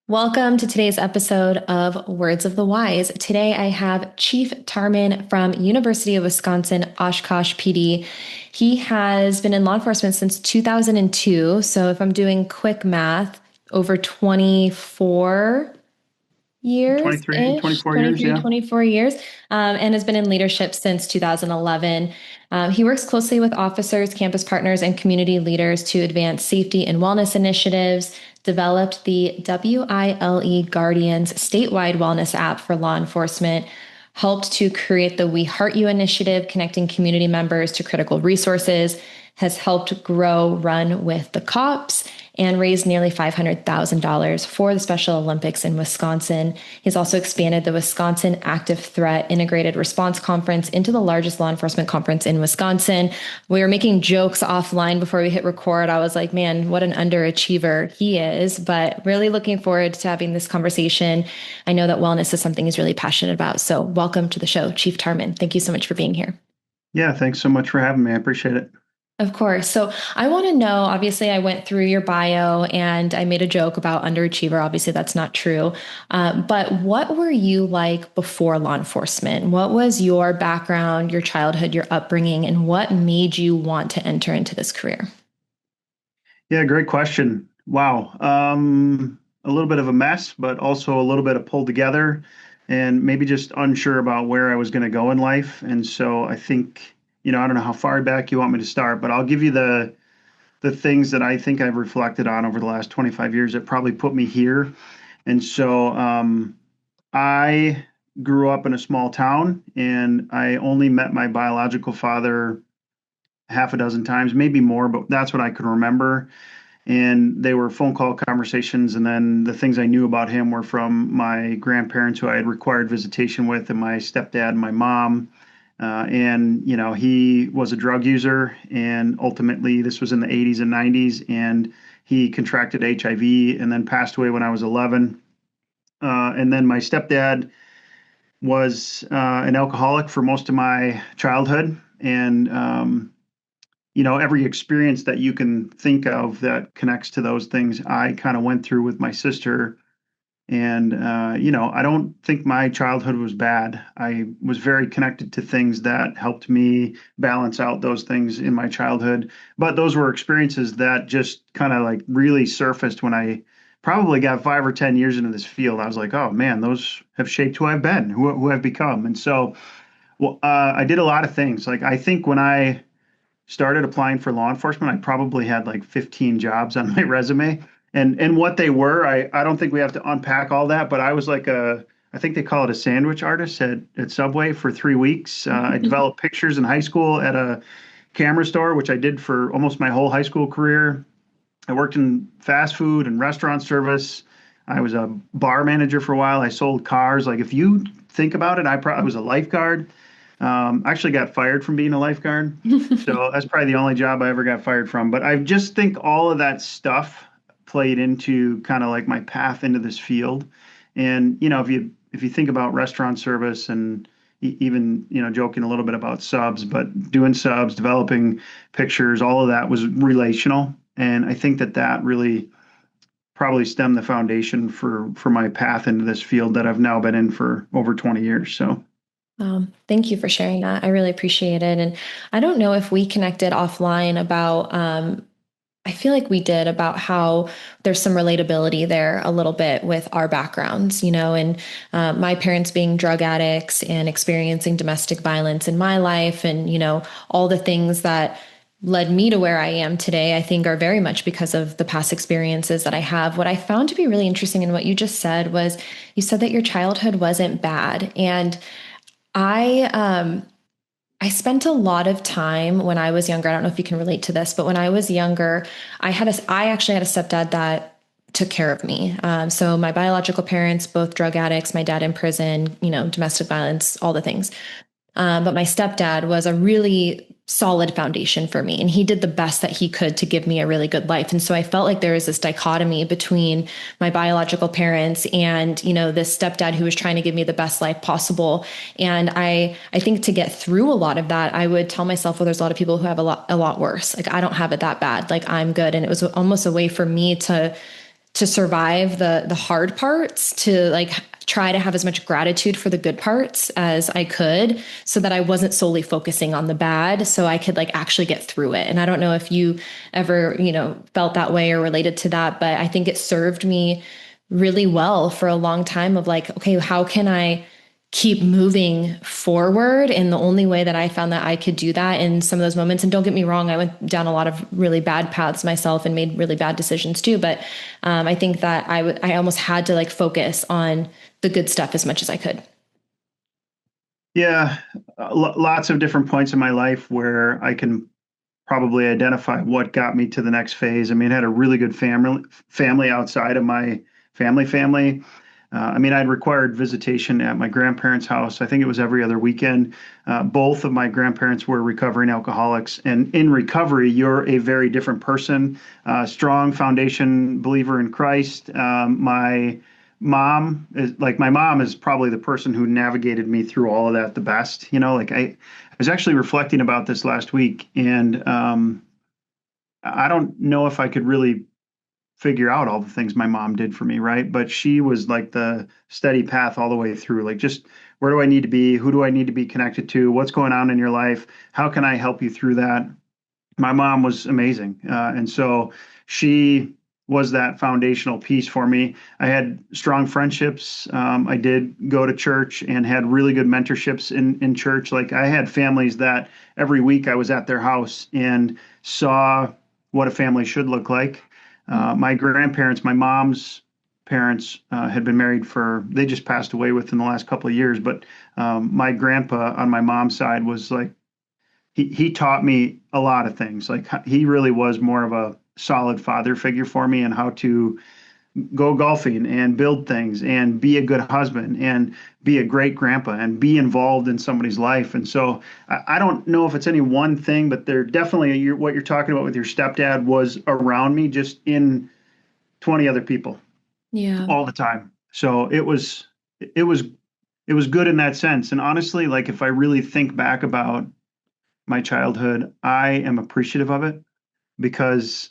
Welcome to today's episode of Words of the Wise. Today I have Chief Tarmann from University of Wisconsin, Oshkosh PD. He has been in law enforcement since 2002. So if I'm doing quick math, over 24 23, years-ish, 24 years, 23, yeah. 24 years, and has been in leadership since 2011. He works closely with officers, campus partners, and community leaders to advance safety and wellness initiatives, developed the WILE Guardians statewide wellness app for law enforcement, helped to create the We Heart You initiative, connecting community members to critical resources, has helped grow Run with the Cops, and raised nearly $500,000 for the Special Olympics in Wisconsin. He's also expanded the Wisconsin Active Threat Integrated Response Conference into the largest law enforcement conference in Wisconsin. We were making jokes offline before we hit record. I was like, man, what an underachiever he is, but really looking forward to having this conversation. I know that wellness is something he's really passionate about. So welcome to the show, Chief Tarmann. Thank you so much for being here. Yeah, thanks so much for having me. I appreciate it. Of course. So I want to know, obviously, I went through your bio and I made a joke about underachiever. Obviously, that's not true. But what were you like before law enforcement? What was your background, your childhood, your upbringing, and what made you want to enter into this career? Yeah, great question. Wow. A little bit of a mess, but also a little bit of pulled together and maybe just unsure about where I was going to go in life. And so I think, I don't know how far back you want me to start, but I'll give you the things that I think I've reflected on over the last 25 years that probably put me here. And so I grew up in a small town and I only met my biological father half a dozen times, maybe more, but that's what I could remember. And they were phone call conversations. And then the things I knew about him were from my grandparents who I had required visitation with, and my stepdad and my mom. He was a drug user, and ultimately, this was in the 80s and 90s, and he contracted HIV and then passed away when I was 11. And then my stepdad was an alcoholic for most of my childhood. And every experience that you can think of that connects to those things, I kind of went through with my sister. And, I don't think my childhood was bad. I was very connected to things that helped me balance out those things in my childhood. But those were experiences that just kind of like really surfaced when I probably got 5 or 10 years into this field. I was like, oh man, those have shaped who I've been, who I've become. And so, I did a lot of things. Like, I think when I started applying for law enforcement, I probably had like 15 jobs on my resume. And what they were, I don't think we have to unpack all that, but I was like I think they call it a sandwich artist at Subway for 3 weeks. I developed pictures in high school at a camera store, which I did for almost my whole high school career. I worked in fast food and restaurant service. I was a bar manager for a while. I sold cars. Like, if you think about it, I was a lifeguard. I actually got fired from being a lifeguard. So that's probably the only job I ever got fired from. But I just think all of that stuff played into kind of like my path into this field. And, if you think about restaurant service and even, joking a little bit about subs, but doing subs, developing pictures, all of that was relational. And I think that really probably stemmed the foundation for my path into this field that I've now been in for over 20 years. So. Thank you for sharing that. I really appreciate it. And I don't know if we connected offline about, I feel like we did, about how there's some relatability there a little bit with our backgrounds, and my parents being drug addicts and experiencing domestic violence in my life. And, all the things that led me to where I am today, I think are very much because of the past experiences that I have. What I found to be really interesting in what you just said was you said that your childhood wasn't bad. And I I spent a lot of time when I was younger. I don't know if you can relate to this, but when I was younger, I actually had a stepdad that took care of me. So my biological parents, both drug addicts, my dad in prison, domestic violence, all the things. But my stepdad was a really solid foundation for me, and he did the best that he could to give me a really good life. And so I felt like there was this dichotomy between my biological parents and, this stepdad who was trying to give me the best life possible. And I think to get through a lot of that, I would tell myself, well, there's a lot of people who have a lot worse. Like, I don't have it that bad. Like, I'm good. And it was almost a way for me to to survive the hard parts, to like try to have as much gratitude for the good parts as I could so that I wasn't solely focusing on the bad, so I could like actually get through it. And I don't know if you ever, felt that way or related to that, but I think it served me really well for a long time of like, okay, how can I keep moving forward? And the only way that I found that I could do that in some of those moments, and don't get me wrong, I went down a lot of really bad paths myself and made really bad decisions too. But I think that I almost had to like focus on the good stuff as much as I could. Yeah, lots of different points in my life where I can probably identify what got me to the next phase. I mean, I had a really good family outside of my family. I mean, I'd required visitation at my grandparents' house. I think it was every other weekend. Both of my grandparents were recovering alcoholics, and in recovery, you're a very different person. Strong foundation believer in Christ. My mom is probably the person who navigated me through all of that the best. Like I was actually reflecting about this last week, and I don't know if I could really figure out all the things my mom did for me, right? But she was like the steady path all the way through. Like, just where do I need to be? Who do I need to be connected to? What's going on in your life? How can I help you through that? My mom was amazing. And so she was that foundational piece for me. I had strong friendships. I did go to church and had really good mentorships in church. Like, I had families that every week I was at their house and saw what a family should look like. My grandparents, my mom's parents, had been married they just passed away within the last couple of years. But my grandpa on my mom's side was like, he taught me a lot of things. Like, he really was more of a solid father figure for me, and how to go golfing and build things and be a good husband and be a great grandpa and be involved in somebody's life. And so I don't know if it's any one thing, but there definitely, what you're talking about with your stepdad was around me, just in 20 other people Yeah. all the time. So it was it was good in that sense. And honestly, like, if I really think back about my childhood, I am appreciative of it, because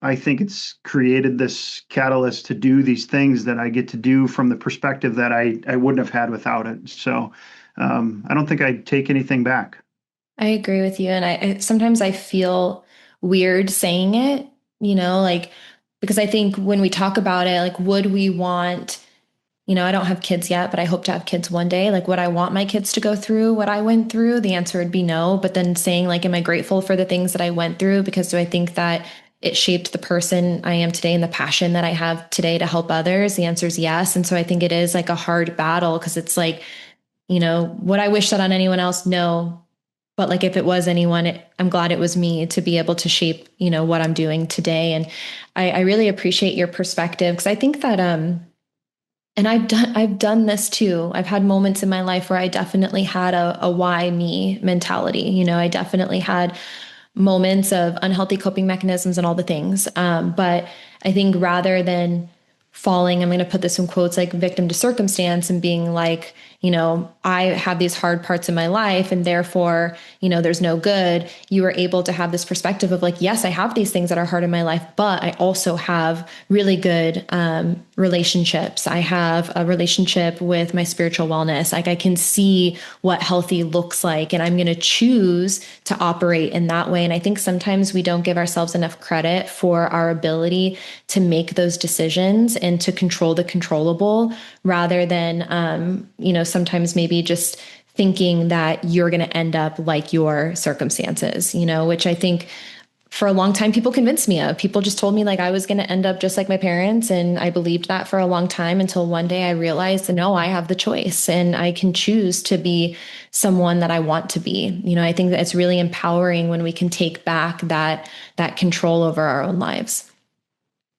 I think it's created this catalyst to do these things that I get to do from the perspective that I wouldn't have had without it. So I don't think I'd take anything back. I agree with you. And sometimes I feel weird saying it, like, because I think when we talk about it, like, would we want, I don't have kids yet, but I hope to have kids one day. Like, would I want my kids to go through what I went through? The answer would be no. But then saying, like, am I grateful for the things that I went through? Because do I think that it shaped the person I am today and the passion that I have today to help others? The answer is yes. And so I think it is like a hard battle, because it's like, would I wish that on anyone else? No. But like, if it was anyone, I'm glad it was me, to be able to shape, what I'm doing today. And I really appreciate your perspective, because I think that, and I've done this too. I've had moments in my life where I definitely had a why me mentality. I definitely had moments of unhealthy coping mechanisms and all the things. But I think rather than falling, I'm going to put this in quotes, like victim to circumstance, and being like, I have these hard parts in my life and therefore, there's no good. You are able to have this perspective of like, yes, I have these things that are hard in my life, but I also have really good relationships. I have a relationship with my spiritual wellness. Like, I can see what healthy looks like, and I'm going to choose to operate in that way. And I think sometimes we don't give ourselves enough credit for our ability to make those decisions and to control the controllable, rather than, sometimes maybe just thinking that you're going to end up like your circumstances, which I think for a long time people convinced me of. People just told me like I was going to end up just like my parents. And I believed that for a long time, until one day I realized that no, I have the choice and I can choose to be someone that I want to be. I think that it's really empowering when we can take back that control over our own lives.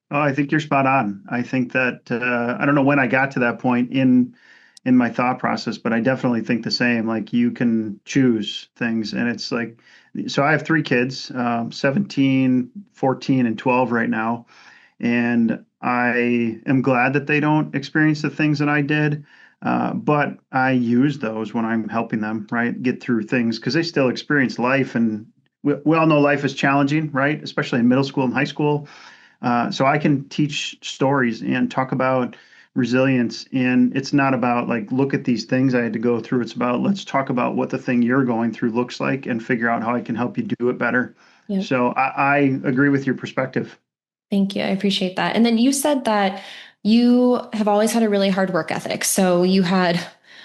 Oh, I think you're spot on. I think that I don't know when I got to that point in my thought process, but I definitely think the same. Like, you can choose things, and it's like, so I have three kids, 17, 14, and 12 right now, and I am glad that they don't experience the things that I did. But I use those when I'm helping them, right, get through things, because they still experience life, and we all know life is challenging, right, especially in middle school and high school. So I can teach stories and talk about resilience. And it's not about like, look at these things I had to go through. It's about, let's talk about what the thing you're going through looks like and figure out how I can help you do it better. Yeah. So I agree with your perspective. Thank you. I appreciate that. And then you said that you have always had a really hard work ethic. So you had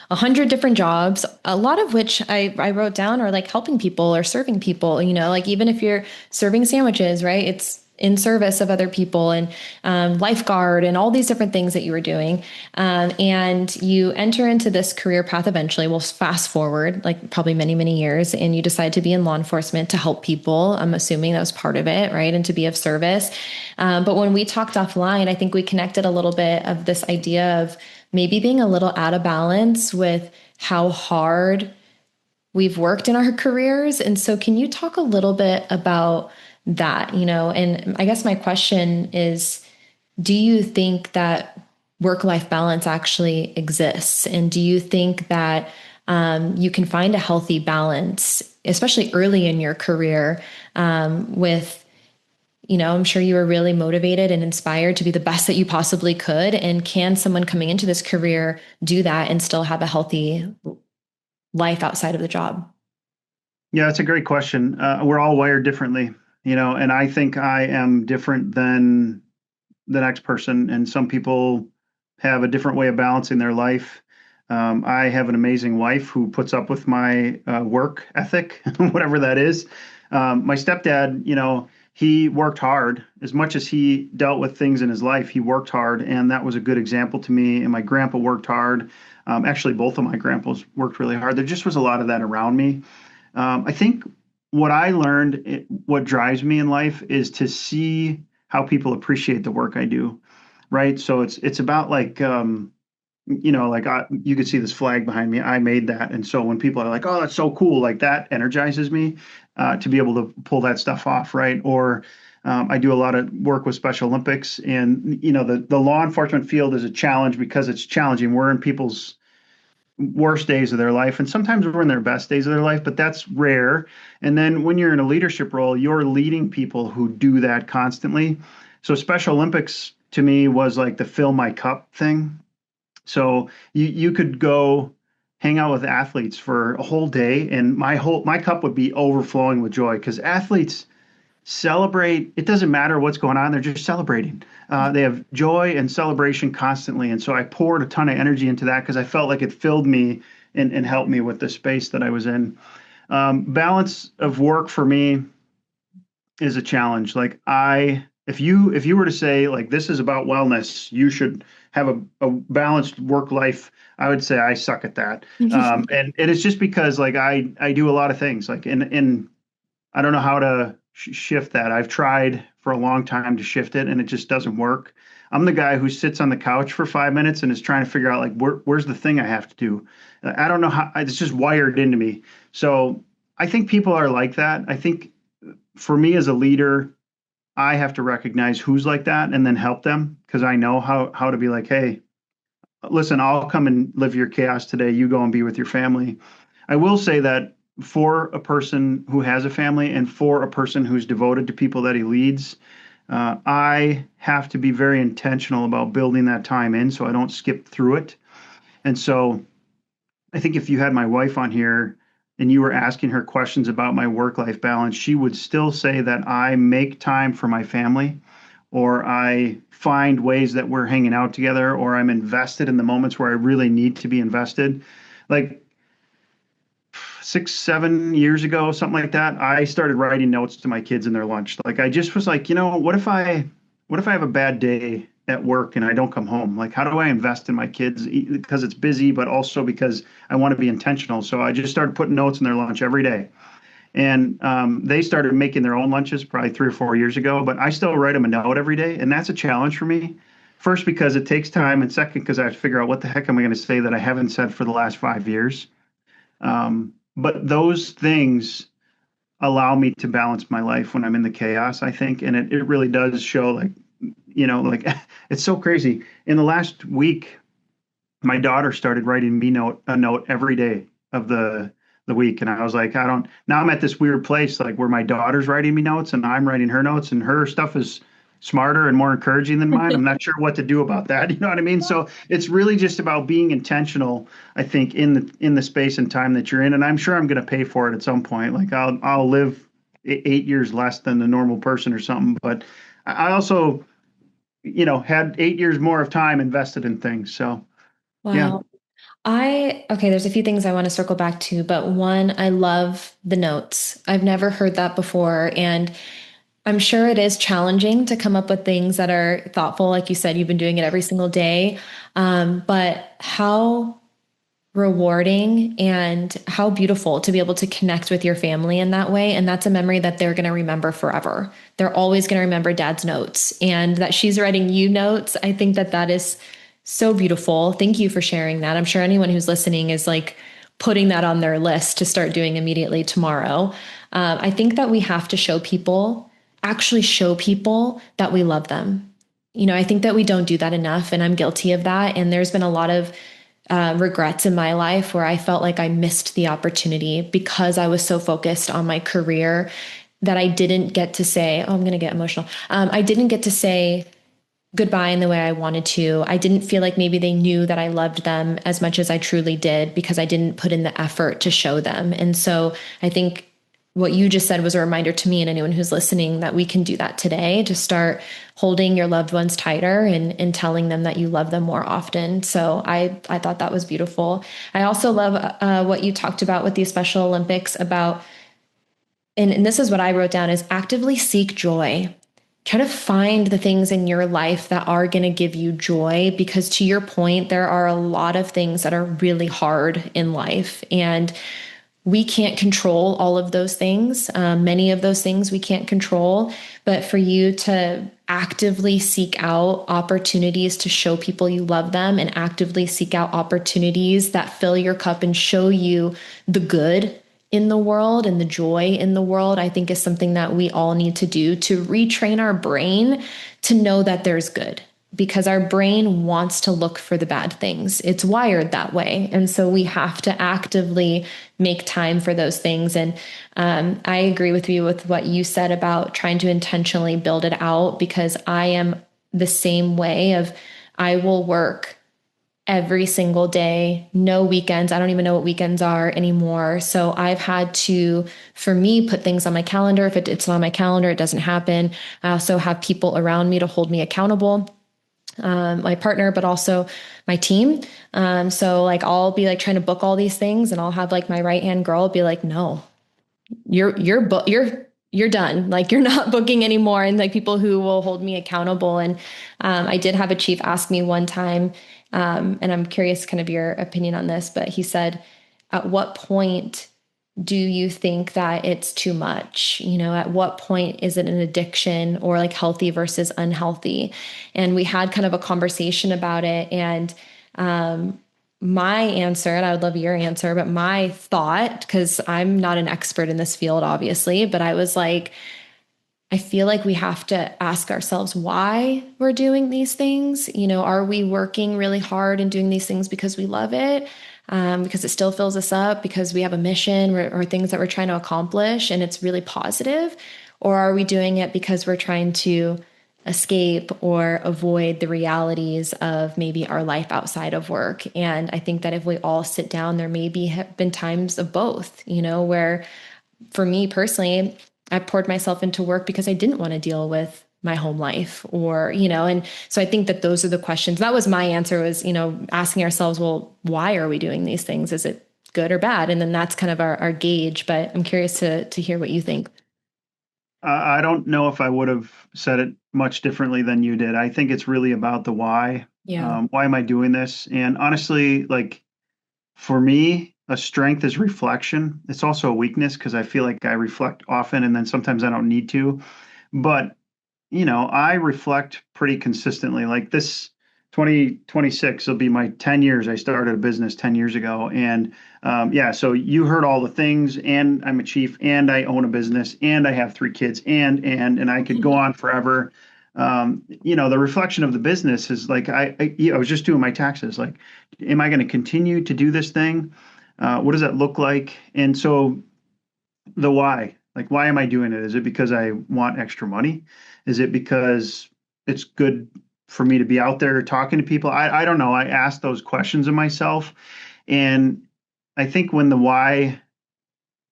100 different jobs, a lot of which I wrote down are like helping people or serving people, like even if you're serving sandwiches, right? It's in service of other people and lifeguard and all these different things that you were doing. And you enter into this career path eventually. We'll fast forward like probably many, many years, and you decide to be in law enforcement to help people. I'm assuming that was part of it, right? And to be of service. But when we talked offline, I think we connected a little bit of this idea of maybe being a little out of balance with how hard we've worked in our careers. And so, can you talk a little bit about that? And I guess my question is, do you think that work-life balance actually exists? And do you think that you can find a healthy balance, especially early in your career, with I'm sure you were really motivated and inspired to be the best that you possibly could. And can someone coming into this career do that and still have a healthy life outside of the job? Yeah, that's a great question. We're all wired differently, and I think I am different than the next person. And some people have a different way of balancing their life. I have an amazing wife who puts up with my work ethic, whatever that is. My stepdad, he worked hard. As much as he dealt with things in his life, he worked hard, and that was a good example to me. And my grandpa worked hard. Actually, both of my grandpas worked really hard. There just was a lot of that around me. I think what I learned, what drives me in life, is to see how people appreciate the work I do, right? So it's about like you could see this flag behind me. I made that, and so when people are like, "Oh, that's so cool," like that energizes me to be able to pull that stuff off, right? Or I do a lot of work with Special Olympics, and the law enforcement field is a challenge because it's challenging. We're in people's worst days of their life, and sometimes we're in their best days of their life, but that's rare. And then when you're in a leadership role, you're leading people who do that constantly. So Special Olympics to me was like the fill my cup thing. So you could go hang out with athletes for a whole day, and my cup would be overflowing with joy because athletes celebrate. It doesn't matter what's going on; they're just celebrating. They have joy and celebration constantly, and so I poured a ton of energy into that because I felt like it filled me and helped me with the space that I was in. Balance of work for me is a challenge. Like if you were to say like this is about wellness, you should have a balanced work life. I would say I suck at that, and it's just because like I do a lot of things like and I don't know how to shift that. I've tried for a long time to shift it, and it just doesn't work. I'm the guy who sits on the couch for 5 minutes and is trying to figure out like where's the thing I have to do. I don't know how. It's just wired into me. So I think people are like that. I think for me as a leader, I have to recognize who's like that and then help them because I know how to be like, hey, listen, I'll come and live your chaos today. You go and be with your family. I will say that for a person who has a family and for a person who's devoted to people that he leads, I have to be very intentional about building that time in so I don't skip through it. And so I think if you had my wife on here and you were asking her questions about my work-life balance, she would still say that I make time for my family or I find ways that we're hanging out together or I'm invested in the moments where I really need to be invested. Like 6, 7 years ago, something like that, I started writing notes to my kids in their lunch. Like I just was like, what if I have a bad day at work and I don't come home? Like, how do I invest in my kids? Because it's busy, but also because I want to be intentional. So I just started putting notes in their lunch every day. And they started making their own lunches probably 3 or 4 years ago, but I still write them a note every day. And that's a challenge for me. First, because it takes time. And second, because I have to figure out what the heck am I going to say that I haven't said for the last 5 years. But those things allow me to balance my life when I'm in the chaos, I think. And it really does show like it's so crazy. In the last week, my daughter started writing me a note every day of the week. And I was like, now I'm at this weird place like where my daughter's writing me notes and I'm writing her notes and her stuff is smarter and more encouraging than mine, I'm not sure what to do about that. You know what I mean? So it's really just about being intentional, I think, in the space and time that you're in. And I'm sure I'm going to pay for it at some point. Like I'll live 8 years less than the normal person or something. But I also, had 8 years more of time invested in things. So yeah. Wow. Okay, there's a few things I want to circle back to, but one, I love the notes. I've never heard that before. And I'm sure it is challenging to come up with things that are thoughtful. Like you said, you've been doing it every single day. But how rewarding and how beautiful to be able to connect with your family in that way. And that's a memory that they're going to remember forever. They're always going to remember dad's notes and that she's writing you notes. I think that that is so beautiful. Thank you for sharing that. I'm sure anyone who's listening is like putting that on their list to start doing immediately tomorrow. I think that we have to actually show people that we love them. I think that we don't do that enough, and I'm guilty of that. And there's been a lot of regrets in my life where I felt like I missed the opportunity because I was so focused on my career that I didn't get to say, oh, I'm going to get emotional. I didn't get to say goodbye in the way I wanted to. I didn't feel like maybe they knew that I loved them as much as I truly did because I didn't put in the effort to show them. And so I think what you just said was a reminder to me and anyone who's listening that we can do that today to start holding your loved ones tighter and telling them that you love them more often. So I thought that was beautiful. I also love what you talked about with these Special Olympics about, and this is what I wrote down, is actively seek joy. Try to find the things in your life that are going to give you joy, because to your point, there are a lot of things that are really hard in life, and we can't control all of those things. Many of those things we can't control, but for you to actively seek out opportunities to show people you love them and actively seek out opportunities that fill your cup and show you the good in the world and the joy in the world, I think is something that we all need to do to retrain our brain to know that there's good, because our brain wants to look for the bad things. It's wired that way. And so we have to actively make time for those things. And I agree with you with what you said about trying to intentionally build it out, because I am the same way of, I will work every single day, no weekends. I don't even know what weekends are anymore. So I've had to, for me, put things on my calendar. If it's not on my calendar, it doesn't happen. I also have people around me to hold me accountable. My partner, but also my team. So like I'll be like trying to book all these things, and I'll have like my right hand girl be like, no, you're done. Like you're not booking anymore. And like people who will hold me accountable. And I did have a chief ask me one time, and I'm curious kind of your opinion on this, but he said, at what point do you think that it's too much? At what point is it an addiction, or like healthy versus unhealthy? And we had kind of a conversation about it. And my answer, and I would love your answer, but my thought, because I'm not an expert in this field, obviously, but I was like, I feel like we have to ask ourselves why we're doing these things. Are we working really hard and doing these things because we love it? Because it still fills us up, because we have a mission or things that we're trying to accomplish and it's really positive? Or are we doing it because we're trying to escape or avoid the realities of maybe our life outside of work? And I think that if we all sit down, there maybe have been times of both, where for me personally, I poured myself into work because I didn't want to deal with my home life, and so I think that those are the questions. That was my answer, was, asking ourselves, well, why are we doing these things? Is it good or bad? And then that's kind of our gauge, but I'm curious to hear what you think. I don't know if I would have said it much differently than you did. I think it's really about the why. Yeah. Why am I doing this? And honestly, like for me, a strength is reflection. It's also a weakness because I feel like I reflect often and then sometimes I don't need to. But I reflect pretty consistently. Like this 2026 will be my 10 years. I started a business 10 years ago. And yeah, so you heard all the things, and I'm a chief, and I own a business, and I have 3 kids, and I could go on forever. The reflection of the business is like, I was just doing my taxes. Like, am I going to continue to do this thing? What does that look like? And so the why. Like, why am I doing it? Is it because I want extra money? Is it because it's good for me to be out there talking to people? I don't know. I ask those questions of myself. And I think when the why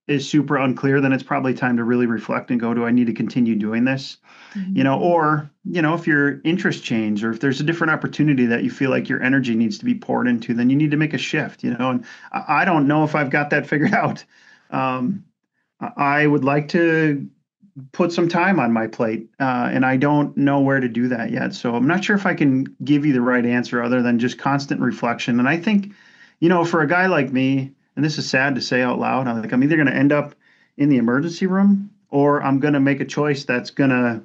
is super unclear, then it's probably time to really reflect and go, do I need to continue doing this? Mhm. Or, if your interest change or if there's a different opportunity that you feel like your energy needs to be poured into, then you need to make a shift. And I don't know if I've got that figured out. Um, I would like to put some time on my plate, and I don't know where to do that yet. So I'm not sure if I can give you the right answer other than just constant reflection. And I think, for a guy like me, and this is sad to say out loud, I'm either going to end up in the emergency room or I'm going to make a choice that's going to,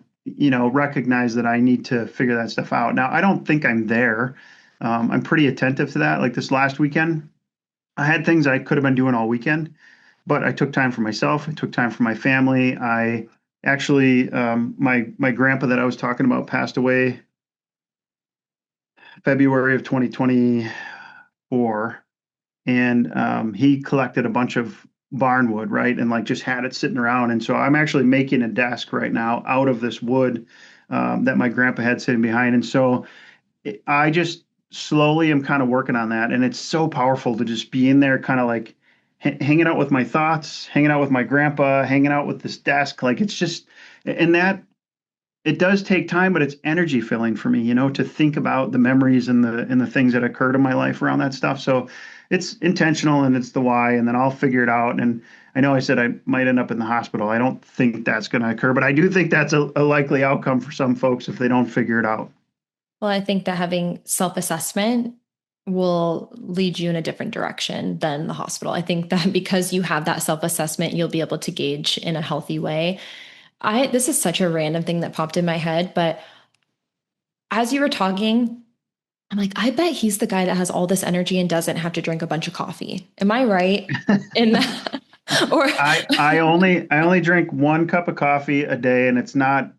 recognize that I need to figure that stuff out. Now, I don't think I'm there. I'm pretty attentive to that. Like this last weekend, I had things I could have been doing all weekend, but I took time for myself. I took time for my family. I actually, my grandpa that I was talking about passed away February of 2024, and he collected a bunch of barnwood, right, and like just had it sitting around. And so I'm actually making a desk right now out of this wood that my grandpa had sitting behind. And so I just slowly am kind of working on that, and it's so powerful to just be in there, kind of like hanging out with my thoughts, hanging out with my grandpa, hanging out with this desk. Like it's just, and that it does take time, but it's energy filling for me, to think about the memories and the things that occurred in my life around that stuff. So it's intentional and it's the why, and then I'll figure it out. And I know I said I might end up in the hospital. I don't think that's going to occur, but I do think that's a likely outcome for some folks if they don't figure it out. Well, I think that having self-assessment will lead you in a different direction than the hospital. I think that because you have that self-assessment, you'll be able to gauge in a healthy way. I This is such a random thing that popped in my head, but as you were talking, I'm like, I bet he's the guy that has all this energy and doesn't have to drink a bunch of coffee. Am I right in that? Or I only drink one cup of coffee a day, and it's not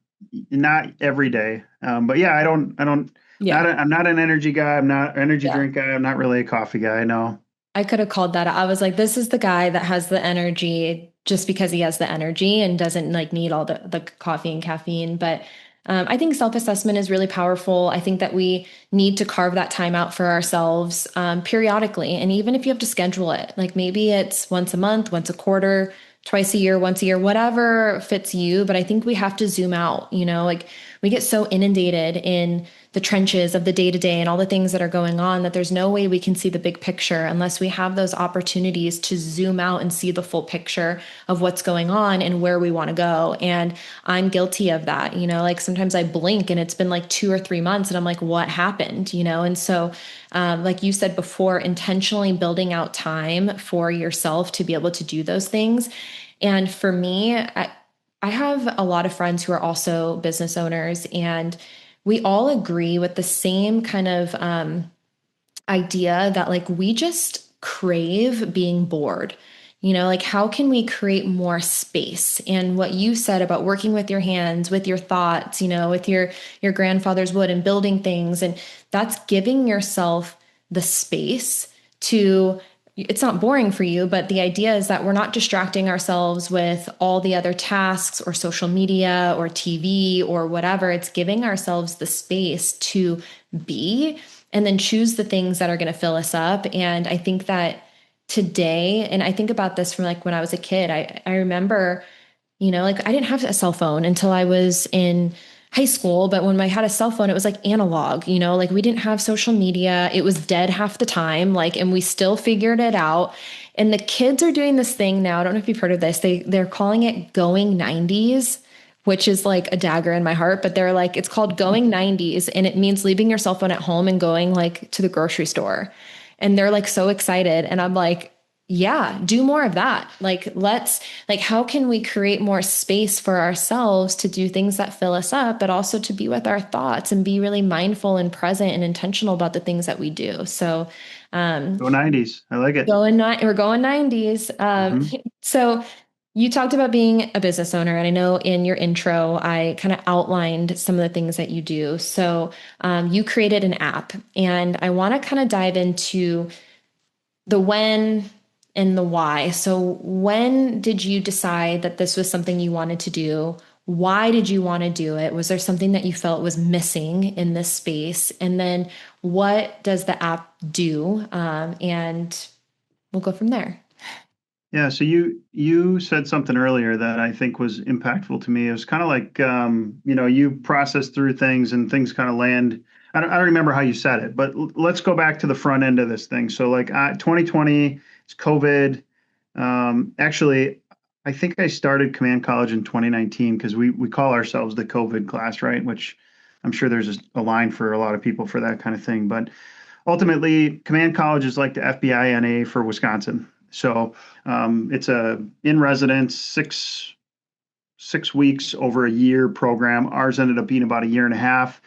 every day. But yeah, I don't yeah, I'm not an energy guy. I'm not an energy yeah. drink guy. I'm not really a coffee guy. No. I could have called that. I was like, this is the guy that has the energy just because he has the energy and doesn't like need all the coffee and caffeine. But I think self-assessment is really powerful. I think that we need to carve that time out for ourselves periodically. And even if you have to schedule it, like maybe it's once a month, once a quarter, twice a year, once a year, whatever fits you. But I think we have to zoom out, like we get so inundated in the trenches of the day to day and all the things that are going on that there's no way we can see the big picture unless we have those opportunities to zoom out and see the full picture of what's going on and where we want to go. And I'm guilty of that. Like sometimes I blink and it's been like 2 or 3 months and I'm like, what happened? And so, like you said before, intentionally building out time for yourself to be able to do those things. And for me, I have a lot of friends who are also business owners, and we all agree with the same kind of idea that like we just crave being bored. Like how can we create more space? And what you said about working with your hands, with your thoughts, with your grandfather's wood and building things, and that's giving yourself the space to it's not boring for you, but the idea is that we're not distracting ourselves with all the other tasks or social media or TV or whatever. It's giving ourselves the space to be and then choose the things that are going to fill us up. And I think that today, and I think about this from like when I was a kid, I remember, like I didn't have a cell phone until I was in high school, but when I had a cell phone, it was like analog, like we didn't have social media. It was dead half the time, like, and we still figured it out. And the kids are doing this thing now. I don't know if you've heard of this. They're calling it going 90s, which is like a dagger in my heart, but they're like, it's called going 90s, and it means leaving your cell phone at home and going like to the grocery store. And they're like so excited. And I'm like, yeah, do more of that. How can we create more space for ourselves to do things that fill us up, but also to be with our thoughts and be really mindful and present and intentional about the things that we do. So, Go 90s. I like it. we're going 90s. Hmm. So you talked about being a business owner, and I know in your intro, I kind of outlined some of the things that you do. So, you created an app, and I want to kind of dive into the when, and the why. So, when did you decide that this was something you wanted to do? Why did you want to do it? Was there something that you felt was missing in this space? And then, what does the app do? And we'll go from there. Yeah, so you said something earlier that I think was impactful to me. It was kind of like you process through things and things kind of land. I don't remember how you said it, but let's go back to the front end of this thing. So like 2020, it's COVID. Actually, I think I started command college in 2019 because we call ourselves the COVID class, right? Which I'm sure there's a line for a lot of people for that kind of thing. But ultimately, command college is like the FBI NA for Wisconsin. So it's a in residence 6 weeks over a year program. Ours ended up being about a year and a half.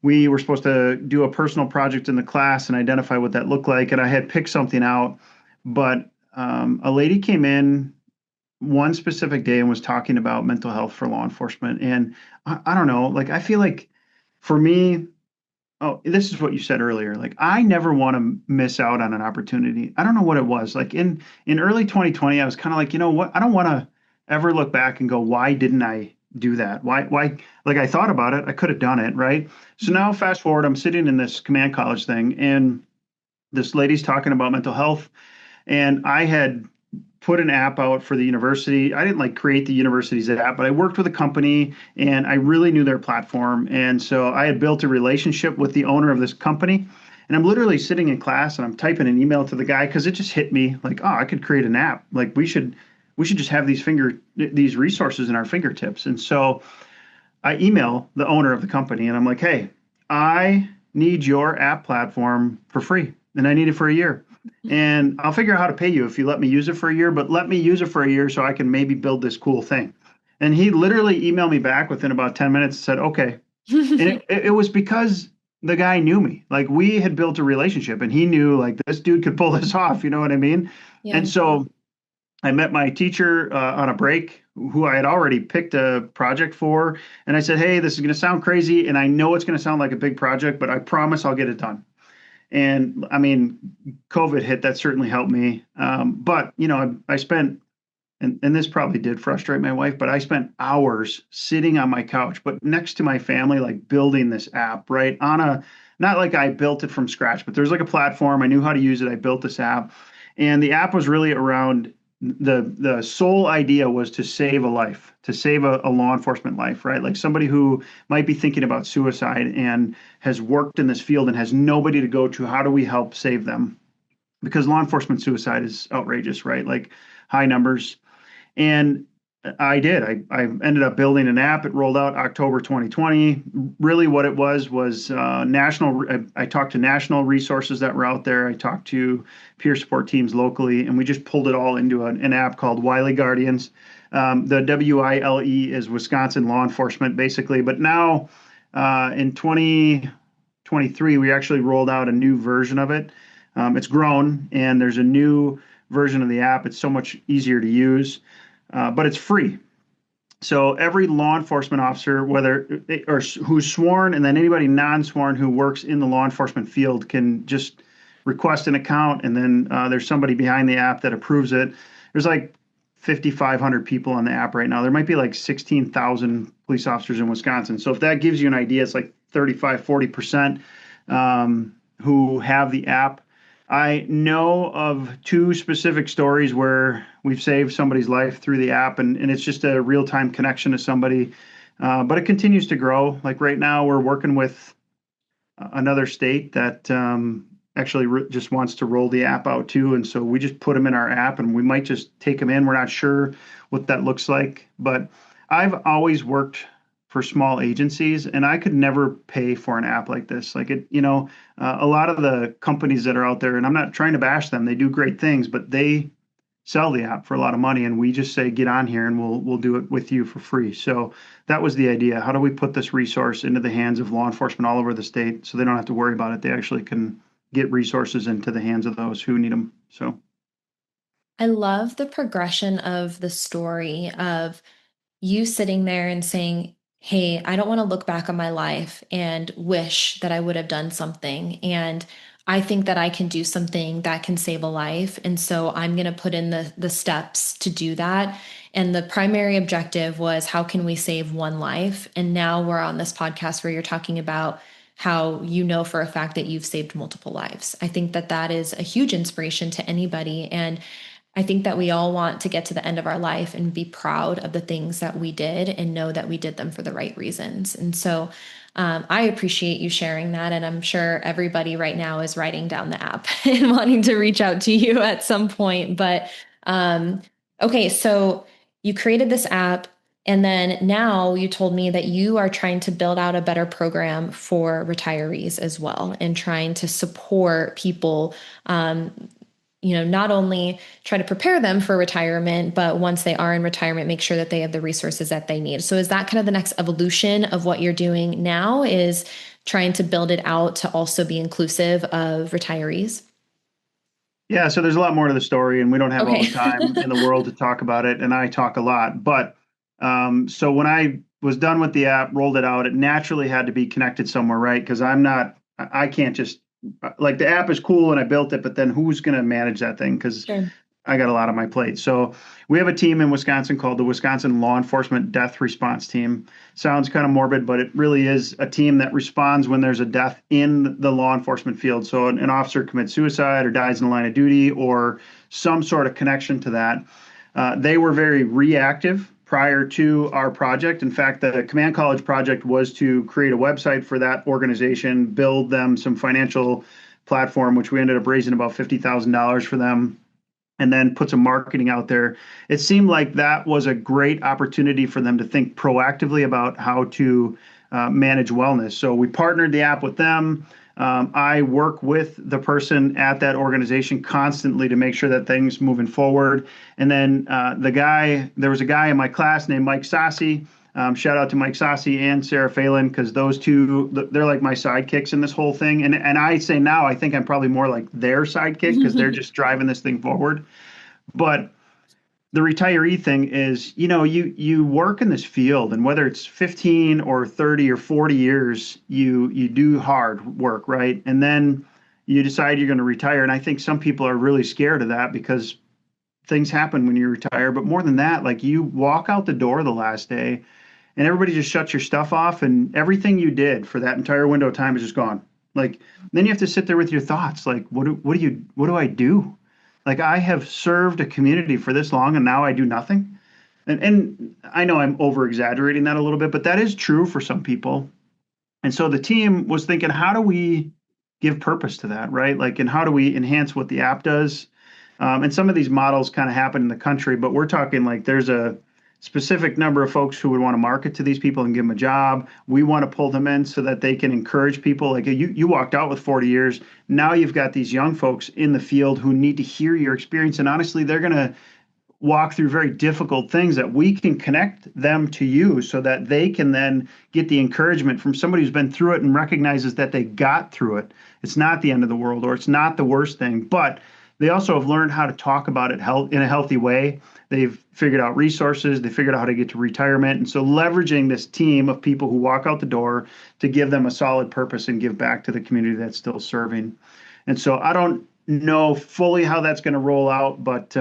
We were supposed to do a personal project in the class and identify what that looked like. And I had picked something out, but a lady came in one specific day and was talking about mental health for law enforcement. And I don't know, like I feel like for me, oh, this is what you said earlier. Like I never want to miss out on an opportunity. I don't know what it was. Like in early 2020, I was kind of like, you know what? I don't want to ever look back and go, why didn't I do that? Why like I thought about it, I could have done it, right? So now fast forward, I'm sitting in this command college thing and this lady's talking about mental health and I had put an app out for the university. I didn't like create the university's app, but I worked with a company and I really knew their platform. And so I had built a relationship with the owner of this company. And I'm literally sitting in class and I'm typing an email to the guy because it just hit me like, oh, I could create an app. Like we should just have these resources in our fingertips. And so I email the owner of the company and I'm like, hey, I need your app platform for free and I need it for a year. And I'll figure out how to pay you if you let me use it for a year, but let me use it for a year so I can maybe build this cool thing. And he literally emailed me back within about 10 minutes and said, okay. And it was because the guy knew me. Like we had built a relationship and he knew like this dude could pull this off. You know what I mean? Yeah. And so I met my teacher on a break who I had already picked a project for. And I said, hey, this is going to sound crazy. And I know it's going to sound like a big project, but I promise I'll get it done. And I mean, COVID hit, that certainly helped me. But, I spent, and this probably did frustrate my wife, but I spent hours sitting on my couch, but next to my family, like building this app, right? Not like I built it from scratch, but there's like a platform. I knew how to use it. I built this app. And the app was really around the sole idea was to save a life, to save a law enforcement life, right? Like somebody who might be thinking about suicide and has worked in this field and has nobody to go to. How do we help save them? Because law enforcement suicide is outrageous, right? Like high numbers. And I did. I ended up building an app. It rolled out October 2020. Really, what it was national. I talked to national resources that were out there. I talked to peer support teams locally, and we just pulled it all into an app called Wiley Guardians. The WILE is Wisconsin Law Enforcement, basically. But now, in 2023, we actually rolled out a new version of it. It's grown, and there's a new version of the app. It's so much easier to use, but it's free. So every law enforcement officer, whether or who's sworn, and then anybody non-sworn who works in the law enforcement field, can just request an account, and then there's somebody behind the app that approves it. There's like 5,500 people on the app right now. There might be like 16,000 police officers in Wisconsin. So if that gives you an idea, it's like 35-40% who have the app. I know of two specific stories where we've saved somebody's life through the app, and it's just a real time connection to somebody. But it continues to grow. Like right now, we're working with another state that actually just wants to roll the app out too. And so we just put them in our app and we might just take them in. We're not sure what that looks like. But I've always worked for small agencies and I could never pay for an app like this. Like a lot of the companies that are out there, and I'm not trying to bash them, they do great things, but they sell the app for a lot of money and we just say get on here and we'll do it with you for free. So that was the idea. How do we put this resource into the hands of law enforcement all over the state so they don't have to worry about it? They actually can get resources into the hands of those who need them. So I love the progression of the story of you sitting there and saying, hey, I don't want to look back on my life and wish that I would have done something. And I think that I can do something that can save a life. And so I'm going to put in the steps to do that. And the primary objective was how can we save one life? And now we're on this podcast where you're talking about how you know for a fact that you've saved multiple lives. I think that that is a huge inspiration to anybody. And I think that we all want to get to the end of our life and be proud of the things that we did and know that we did them for the right reasons. And so I appreciate you sharing that. And I'm sure everybody right now is writing down the app and wanting to reach out to you at some point. But okay, so you created this app. And then now you told me that you are trying to build out a better program for retirees as well and trying to support people not only try to prepare them for retirement, but once they are in retirement, make sure that they have the resources that they need. So is that kind of the next evolution of what you're doing now, is trying to build it out to also be inclusive of retirees? Yeah, so there's a lot more to the story, and we don't have all Okay. the time in the world to talk about it, and I talk a lot. But so when I was done with the app, rolled it out, it naturally had to be connected somewhere, right? Because I can't just like the app is cool and I built it, but then who's going to manage that thing? Because Sure. I got a lot on my plate. So we have a team in Wisconsin called the Wisconsin Law Enforcement Death Response Team. Sounds kind of morbid, but it really is a team that responds when there's a death in the law enforcement field. So an officer commits suicide or dies in the line of duty or some sort of connection to that. They were very reactive prior to our project. In fact, the Command College project was to create a website for that organization, build them some financial platform, which we ended up raising about $50,000 for them, and then put some marketing out there. It seemed like that was a great opportunity for them to think proactively about how to manage wellness. So we partnered the app with them. I work with the person at that organization constantly to make sure that things moving forward. And then there was a guy in my class named Mike Sassi. Shout out to Mike Sassi and Sarah Phelan, because those two, they're like my sidekicks in this whole thing. And I say now, I think I'm probably more like their sidekick because they're just driving this thing forward. But the retiree thing is, you work in this field, and whether it's 15 or 30 or 40 years, you do hard work, right? And then you decide you're going to retire. And I think some people are really scared of that because things happen when you retire. But more than that, like you walk out the door the last day and everybody just shuts your stuff off, and everything you did for that entire window of time is just gone. Like then you have to sit there with your thoughts, like what do I do? Like I have served a community for this long and now I do nothing. And I know I'm over exaggerating that a little bit, but that is true for some people. And so the team was thinking, how do we give purpose to that, right? Like, and how do we enhance what the app does? And some of these models kind of happen in the country, but we're talking like there's a specific number of folks who would want to market to these people and give them a job. We want to pull them in so that they can encourage people. Like you walked out with 40 years. Now you've got these young folks in the field who need to hear your experience. And honestly, they're going to walk through very difficult things that we can connect them to you so that they can then get the encouragement from somebody who's been through it and recognizes that they got through it. It's not the end of the world, or it's not the worst thing, but they also have learned how to talk about it in a healthy way. They've figured out resources. They figured out how to get to retirement. And so leveraging this team of people who walk out the door to give them a solid purpose and give back to the community that's still serving. And so I don't know fully how that's going to roll out, but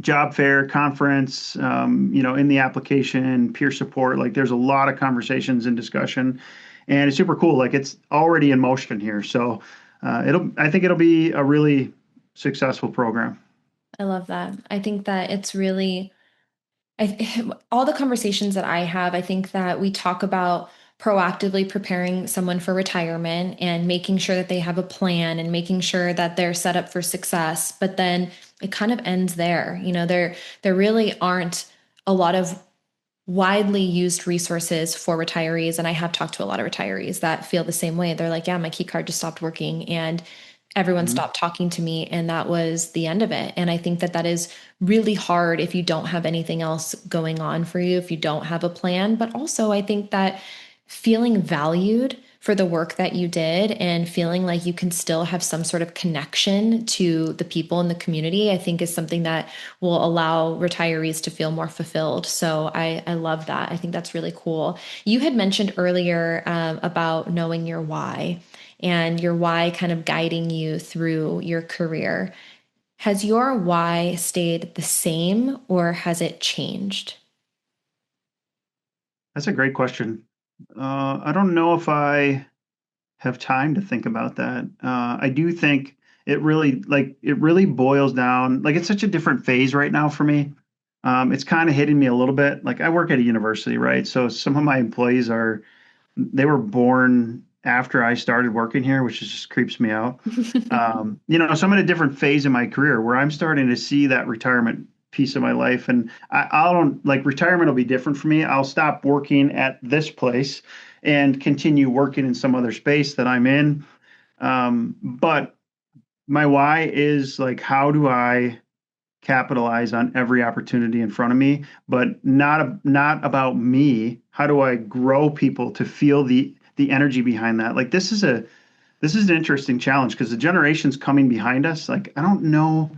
job fair, conference, in the application, peer support, like there's a lot of conversations and discussion, and it's super cool. Like it's already in motion here. So I think it'll be a really successful program. I love that. I think that it's really all the conversations that I have, I think that we talk about proactively preparing someone for retirement and making sure that they have a plan and making sure that they're set up for success. But then it kind of ends there. There really aren't a lot of widely used resources for retirees. And I have talked to a lot of retirees that feel the same way. They're like, yeah, my key card just stopped working and everyone Mhm. stopped talking to me. And that was the end of it. And I think that that is really hard if you don't have anything else going on for you, if you don't have a plan. But also, I think that feeling valued for the work that you did and feeling like you can still have some sort of connection to the people in the community, I think is something that will allow retirees to feel more fulfilled. So I love that. I think that's really cool. You had mentioned earlier about knowing your why. and your why kind of guiding you through your career. Has your why stayed the same or has it changed? That's a great question. I don't know if I have time to think about that. I do think it really boils down, like it's such a different phase right now for me. It's kind of hitting me a little bit. Like I work at a university, right? So some of my employees they were born after I started working here, which just creeps me out. So I'm in a different phase in my career where I'm starting to see that retirement piece of my life. And I don't like retirement will be different for me. I'll stop working at this place and continue working in some other space that I'm in. But my why is like, how do I capitalize on every opportunity in front of me, but not about me. How do I grow people to feel the energy behind that? Like this is an interesting challenge because the generations coming behind us, like I don't know,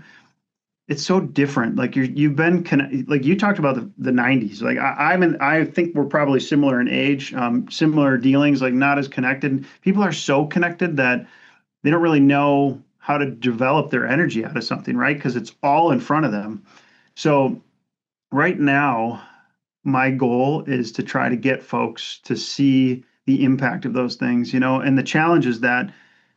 it's so different. Like you've been like you talked about the 90s. Like I think we're probably similar in age, similar dealings, like not as connected. People are so connected that they don't really know how to develop their energy out of something, right? Because it's all in front of them. So right now, my goal is to try to get folks to see the impact of those things, and the challenge is that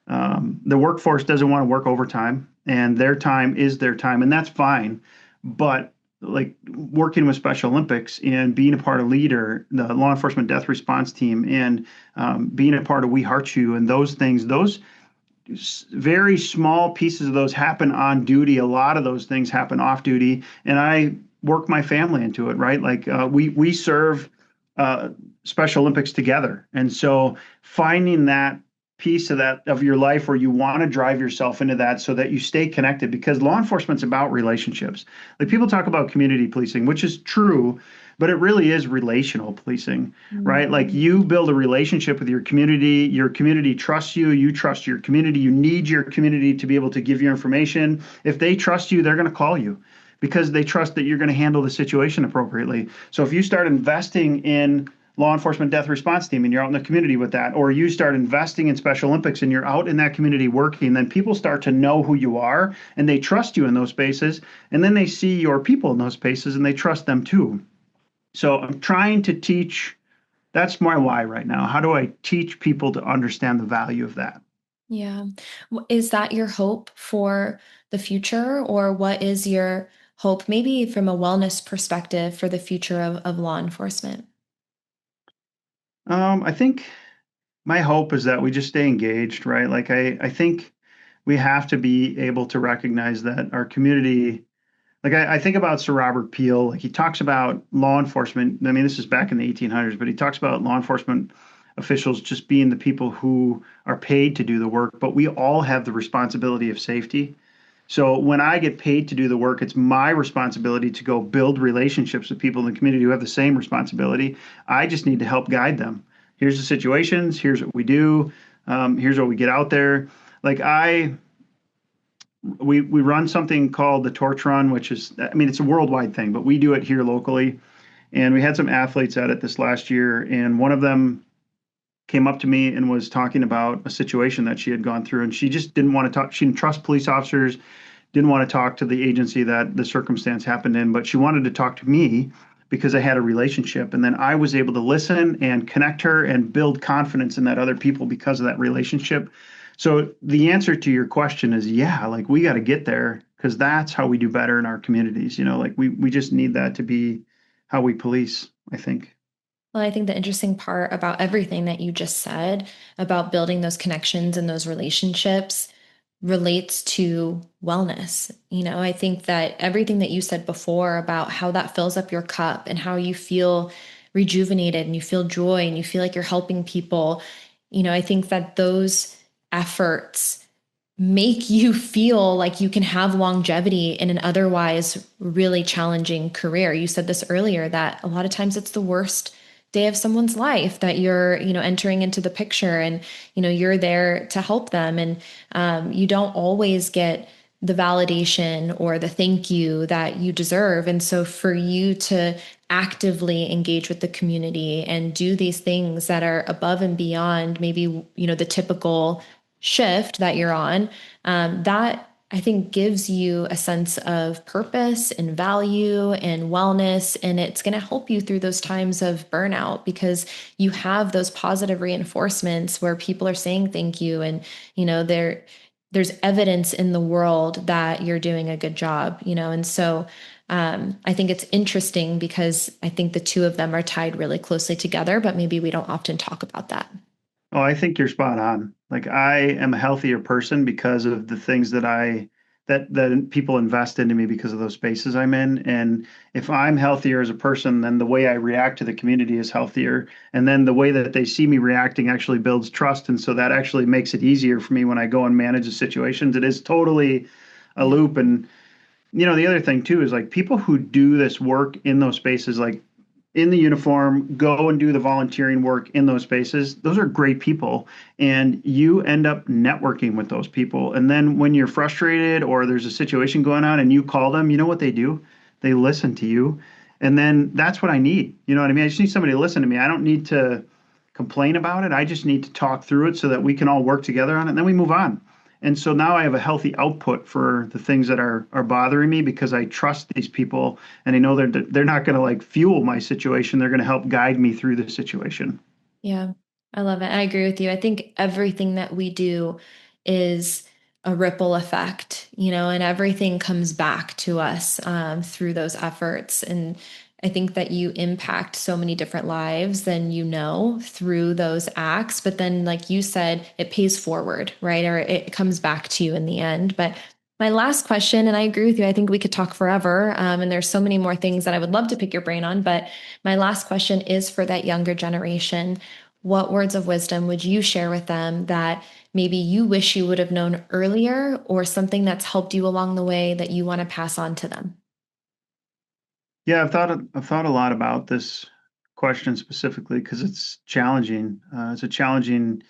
the workforce doesn't want to work overtime and their time is their time, and that's fine. But like working with Special Olympics and being a part of LEADER, the law enforcement death response team, and being a part of We Heart You and those things, those very small pieces of those happen on duty. A lot of those things happen off duty, and I work my family into it. Right, like we serve uh, Special Olympics together, and so finding that piece of your life where you want to drive yourself into that so that you stay connected, because law enforcement's about relationships. Like people talk about community policing, which is true, but it really is relational policing, right? Like Mhm. you build a relationship with your community trusts you, you trust your community, you need your community to be able to give you information. If they trust you, they're going to call you because they trust that you're going to handle the situation appropriately. So if you start investing in law enforcement death response team and you're out in the community with that, or you start investing in Special Olympics and you're out in that community working, then people start to know who you are and they trust you in those spaces. And then they see your people in those spaces and they trust them too. So I'm trying to teach. That's my why right now. How do I teach people to understand the value of that? Yeah. Is that your hope for the future, or what is your hope, maybe from a wellness perspective, for the future of law enforcement? I think my hope is that we just stay engaged, right? Like I think we have to be able to recognize that our community, like I think about Sir Robert Peel, like he talks about law enforcement. I mean, this is back in the 1800s, but he talks about law enforcement officials just being the people who are paid to do the work, but we all have the responsibility of safety. So when I get paid to do the work, it's my responsibility to go build relationships with people in the community who have the same responsibility. I just need to help guide them. Here's the situations. Here's what we do. Here's what we get out there. Like we run something called the Torch Run, which is, I mean, it's a worldwide thing, but we do it here locally. And we had some athletes at it this last year, and one of them came up to me and was talking about a situation that she had gone through, and she just didn't want to talk. She didn't trust police officers, didn't want to talk to the agency that the circumstance happened in, but she wanted to talk to me because I had a relationship. And then I was able to listen and connect her and build confidence in that other people because of that relationship. So the answer to your question is yeah, like we got to get there because that's how we do better in our communities. Like we just need that to be how we police, I think. Well, I think the interesting part about everything that you just said about building those connections and those relationships relates to wellness. I think that everything that you said before about how that fills up your cup and how you feel rejuvenated and you feel joy and you feel like you're helping people, I think that those efforts make you feel like you can have longevity in an otherwise really challenging career. You said this earlier that a lot of times it's the worst day of someone's life that you're, entering into the picture, and, you're there to help them. And you don't always get the validation or the thank you that you deserve. And so for you to actively engage with the community and do these things that are above and beyond maybe, the typical shift that you're on, that I think gives you a sense of purpose and value and wellness. And it's going to help you through those times of burnout because you have those positive reinforcements where people are saying thank you. And, there's evidence in the world that you're doing a good job, and so I think it's interesting because I think the two of them are tied really closely together, but maybe we don't often talk about that. Oh, I think you're spot on. Like I am a healthier person because of the things that people invest into me because of those spaces I'm in. And if I'm healthier as a person, then the way I react to the community is healthier. And then the way that they see me reacting actually builds trust. And so that actually makes it easier for me when I go and manage the situations. It is totally a Yeah. loop. And the other thing too is like people who do this work in those spaces, like in the uniform, go and do the volunteering work in those spaces. Those are great people. And you end up networking with those people. And then when you're frustrated or there's a situation going on and you call them, you know what they do? They listen to you. And then that's what I need. You know what I mean? I just need somebody to listen to me. I don't need to complain about it. I just need to talk through it so that we can all work together on it. And then we move on. And so now I have a healthy output for the things that are bothering me because I trust these people and I know they're not going to like fuel my situation. They're going to help guide me through the situation. Yeah, I love it. I agree with you. I think everything that we do is a ripple effect, and everything comes back to us through those efforts. And I think that you impact so many different lives than through those acts. But then, like you said, it pays forward, right? Or it comes back to you in the end. But my last question, and I agree with you, I think we could talk forever. And there's so many more things that I would love to pick your brain on. But my last question is for that younger generation. What words of wisdom would you share with them that maybe you wish you would have known earlier, or something that's helped you along the way that you want to pass on to them? Yeah, I've thought a lot about this question specifically because it's challenging. It's a challenging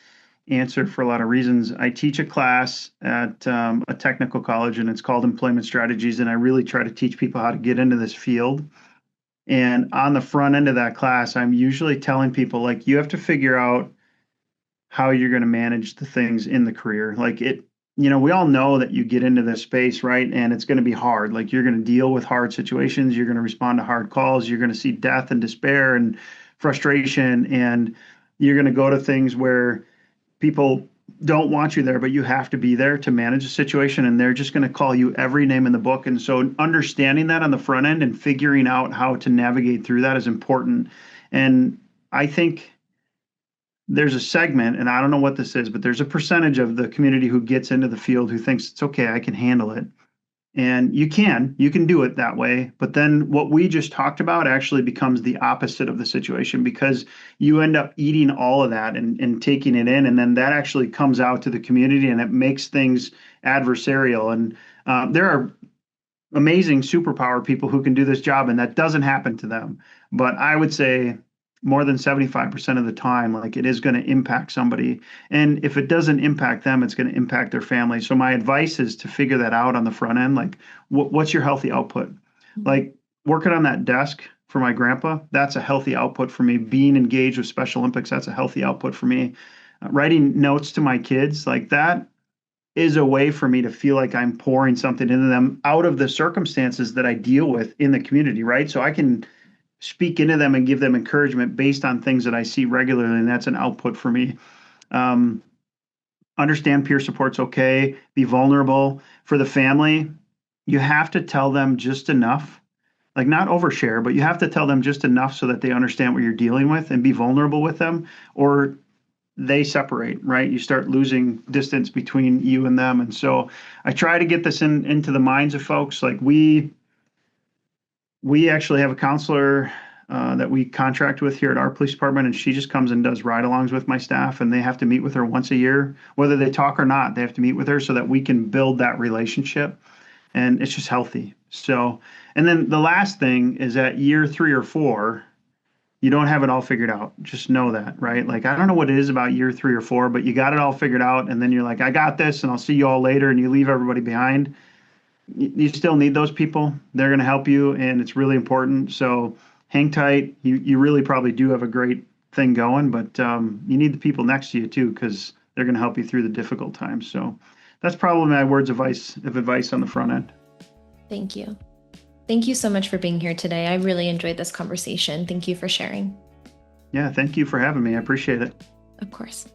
answer for a lot of reasons. I teach a class at a technical college, and it's called Employment Strategies, and I really try to teach people how to get into this field. And on the front end of that class, I'm usually telling people like you have to figure out how you're going to manage the things in the career. Like we all know that you get into this space, right? And it's going to be hard. Like you're going to deal with hard situations, you're going to respond to hard calls, you're going to see death and despair and frustration, and you're going to go to things where people don't want you there, but you have to be there to manage the situation, and they're just going to call you every name in the book. And so understanding that on the front end and figuring out how to navigate through that is important. And I think there's a segment, and I don't know what this is, but there's a percentage of the community who gets into the field who thinks it's okay, I can handle it. And you can do it that way. But then what we just talked about actually becomes the opposite of the situation because you end up eating all of that and taking it in. And then that actually comes out to the community and it makes things adversarial. And there are amazing superpower people who can do this job, and that doesn't happen to them. But I would say more than 75% of the time, like it is going to impact somebody. And if it doesn't impact them, it's going to impact their family. So my advice is to figure that out on the front end. Like, what's your healthy output? Like working on that desk for my grandpa, that's a healthy output for me. Being engaged with Special Olympics, that's a healthy output for me. Writing notes to my kids, like that is a way for me to feel like I'm pouring something into them out of the circumstances that I deal with in the community, right? So I can speak into them and give them encouragement based on things that I see regularly, and that's an output for me. Um, Understand peer support's okay. Be vulnerable for the family. You have to tell them just enough, like not overshare, but you have to tell them just enough so that they understand what you're dealing with and be vulnerable with them, or they separate, right? You start losing distance between you and them. And so I try to get this into the minds of folks. Like we actually have a counselor that we contract with here at our police department, and she just comes and does ride-alongs with my staff, and they have to meet with her once a year, whether they talk or not. They have to meet with her so that we can build that relationship, and it's just healthy. So, and then the last thing is at year 3 or 4, you don't have it all figured out. Just know that, right? Like I don't know what it is about year 3 or 4, but you got it all figured out, and then you're like, I got this, and I'll see you all later, and you leave everybody behind. You still need those people. They're going to help you, and it's really important. So hang tight. You really probably do have a great thing going, but you need the people next to you too, because they're going to help you through the difficult times. So that's probably my words of advice on the front end. Thank you. Thank you so much for being here today. I really enjoyed this conversation. Thank you for sharing. Yeah, thank you for having me. I appreciate it. Of course.